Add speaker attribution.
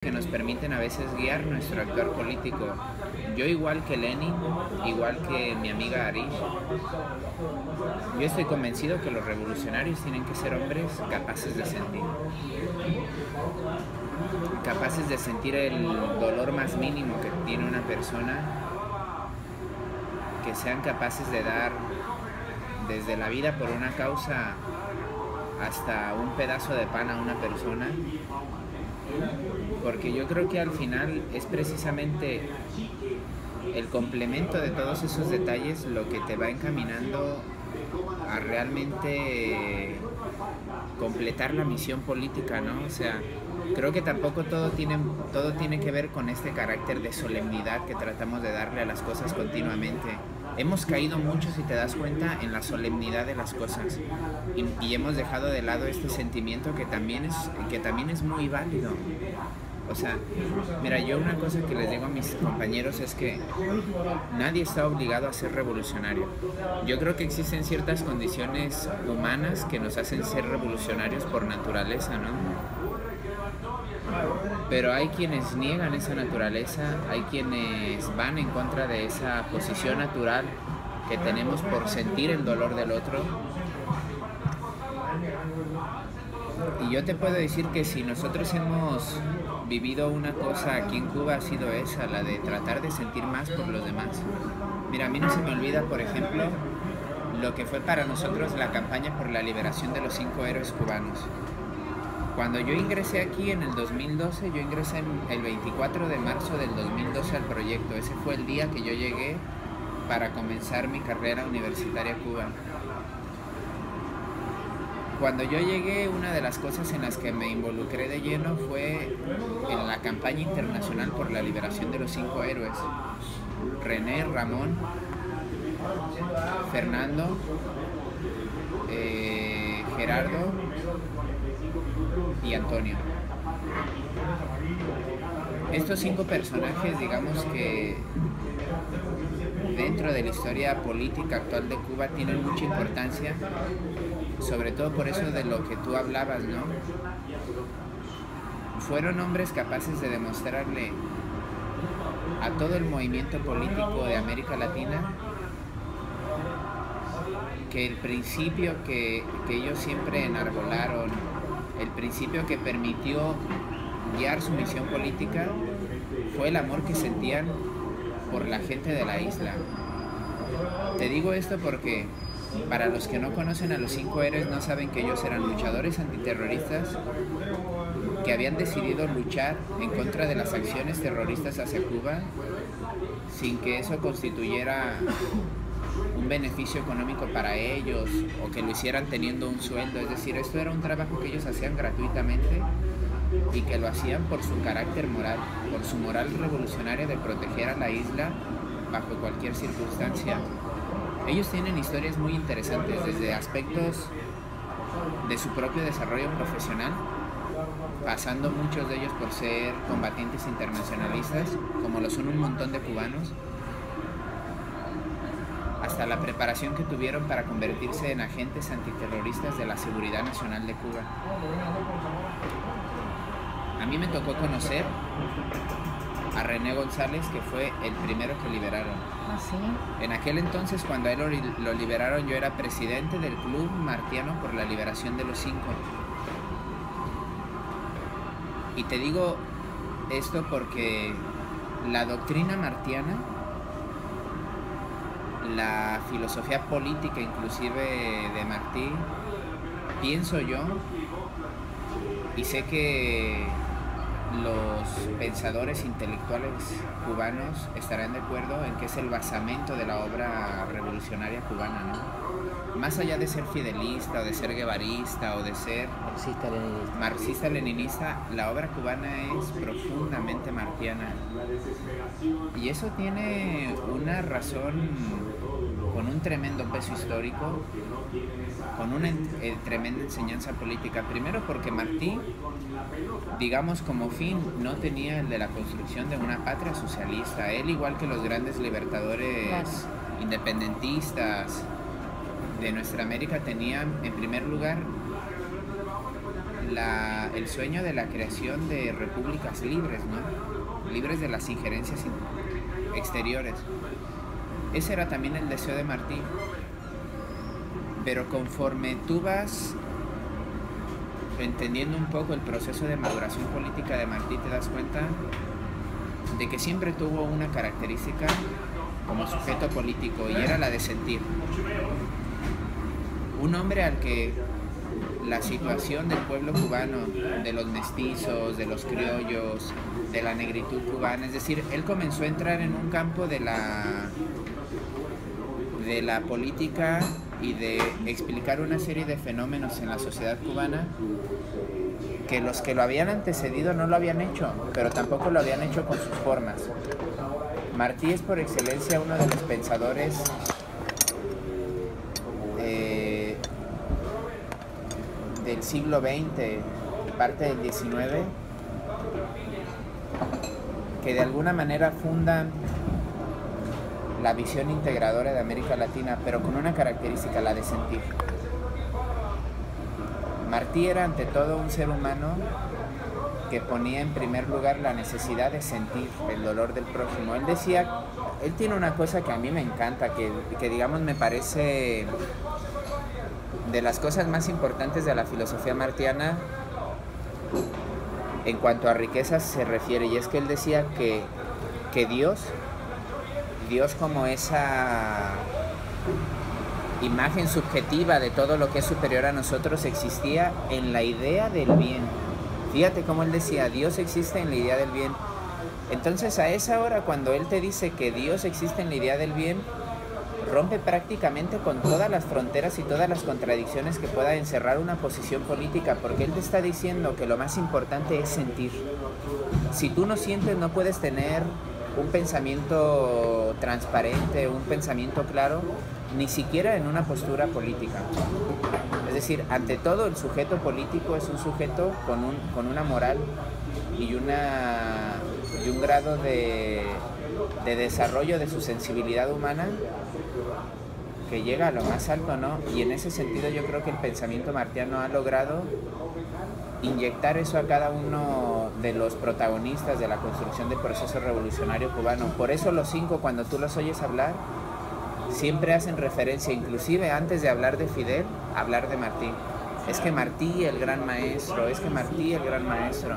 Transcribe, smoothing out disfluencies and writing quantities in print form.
Speaker 1: que nos permiten a veces guiar nuestro actuar político. Yo, igual que Lenin, igual que mi amiga Arish, yo estoy convencido que los revolucionarios tienen que ser hombres capaces de sentir el dolor más mínimo que tiene una persona, que sean capaces de dar desde la vida por una causa hasta un pedazo de pan a una persona, porque yo creo que al final es precisamente el complemento de todos esos detalles lo que te va encaminando a realmente completar la misión política, ¿no? O sea, creo que tampoco todo tiene que ver con este carácter de solemnidad que tratamos de darle a las cosas continuamente. Hemos caído mucho, si te das cuenta, en la solemnidad de las cosas y hemos dejado de lado este sentimiento que también es muy válido. O sea, mira, yo una cosa que les digo a mis compañeros es que nadie está obligado a ser revolucionario. Yo creo que existen ciertas condiciones humanas que nos hacen ser revolucionarios por naturaleza, ¿no? Pero hay quienes niegan esa naturaleza, hay quienes van en contra de esa posición natural que tenemos por sentir el dolor del otro. Y yo te puedo decir que si nosotros hemos vivido una cosa aquí en Cuba, ha sido esa, la de tratar de sentir más por los demás. Mira, a mí no se me olvida, por ejemplo, lo que fue para nosotros la campaña por la liberación de los 5 héroes cubanos. Cuando yo ingresé aquí en el 2012, yo ingresé el 24 de marzo del 2012 al proyecto. Ese fue el día que yo llegué para comenzar mi carrera universitaria a Cuba. Cuando yo llegué, una de las cosas en las que me involucré de lleno fue en la campaña internacional por la liberación de los 5 héroes. René, Ramón, Fernando, Gerardo y Antonio. Estos 5 personajes, digamos que dentro de la historia política actual de Cuba tienen mucha importancia, sobre todo por eso de lo que tú hablabas, ¿no? Fueron hombres capaces de demostrarle a todo el movimiento político de América Latina que el principio que ellos siempre enarbolaron, el principio que permitió guiar su misión política, fue el amor que sentían por la gente de la isla. Te digo esto porque para los que no conocen a los 5 héroes, no saben que ellos eran luchadores antiterroristas que habían decidido luchar en contra de las acciones terroristas hacia Cuba sin que eso constituyera un beneficio económico para ellos o que lo hicieran teniendo un sueldo. Es decir, esto era un trabajo que ellos hacían gratuitamente y que lo hacían por su carácter moral, por su moral revolucionaria de proteger a la isla bajo cualquier circunstancia. Ellos tienen historias muy interesantes, desde aspectos de su propio desarrollo profesional, pasando muchos de ellos por ser combatientes internacionalistas, como lo son un montón de cubanos, hasta la preparación que tuvieron para convertirse en agentes antiterroristas de la Seguridad Nacional de Cuba. A mí me tocó conocer a René González, que fue el primero que liberaron.
Speaker 2: ¿Ah, sí?
Speaker 1: En aquel entonces, cuando a él lo liberaron, yo era presidente del Club Martiano por la Liberación de los 5. Y te digo esto porque la doctrina martiana, la filosofía política inclusive de Martí, pienso yo, y sé que los pensadores intelectuales cubanos estarán de acuerdo en que es el basamento de la obra revolucionaria cubana, ¿no? Más allá de ser fidelista o de ser guevarista o de ser marxista-leninista, la obra cubana es profundamente martiana. Y eso tiene una razón con un tremendo peso histórico, con una tremenda enseñanza política. Primero porque Martí, digamos como fin, no tenía el de la construcción de una patria socialista. Él, igual que los grandes libertadores independentistas de nuestra América, tenía en primer lugar el sueño de la creación de repúblicas libres, ¿no? Libres de las injerencias exteriores. Ese era también el deseo de Martí. Pero conforme tú vas entendiendo un poco el proceso de maduración política de Martí, te das cuenta de que siempre tuvo una característica como sujeto político, y era la de sentir. Un hombre al que la situación del pueblo cubano, de los mestizos, de los criollos, de la negritud cubana, es decir, él comenzó a entrar en un campo de la política y de explicar una serie de fenómenos en la sociedad cubana que los que lo habían antecedido no lo habían hecho, pero tampoco lo habían hecho con sus formas. Martí es por excelencia uno de los pensadores del siglo XX, parte del XIX, que de alguna manera fundan la visión integradora de América Latina, pero con una característica, la de sentir. Martí era ante todo un ser humano que ponía en primer lugar la necesidad de sentir el dolor del prójimo. Él decía, él tiene una cosa que a mí me encanta, que digamos me parece de las cosas más importantes de la filosofía martiana en cuanto a riquezas se refiere, y es que él decía que Dios como esa imagen subjetiva de todo lo que es superior a nosotros existía en la idea del bien. Fíjate cómo él decía, Dios existe en la idea del bien. Entonces a esa hora, cuando él te dice que Dios existe en la idea del bien, rompe prácticamente con todas las fronteras y todas las contradicciones que pueda encerrar una posición política, porque él te está diciendo que lo más importante es sentir. Si tú no sientes, no puedes tener un pensamiento transparente, un pensamiento claro, ni siquiera en una postura política. Es decir, ante todo el sujeto político es un sujeto con una moral y un grado de desarrollo de su sensibilidad humana que llega a lo más alto, ¿no? Y en ese sentido yo creo que el pensamiento martiano ha logrado inyectar eso a cada uno de los protagonistas de la construcción del proceso revolucionario cubano. Por eso los 5, cuando tú los oyes hablar, siempre hacen referencia, inclusive antes de hablar de Fidel, hablar de Martí. Es que Martí el gran maestro, es que Martí el gran maestro.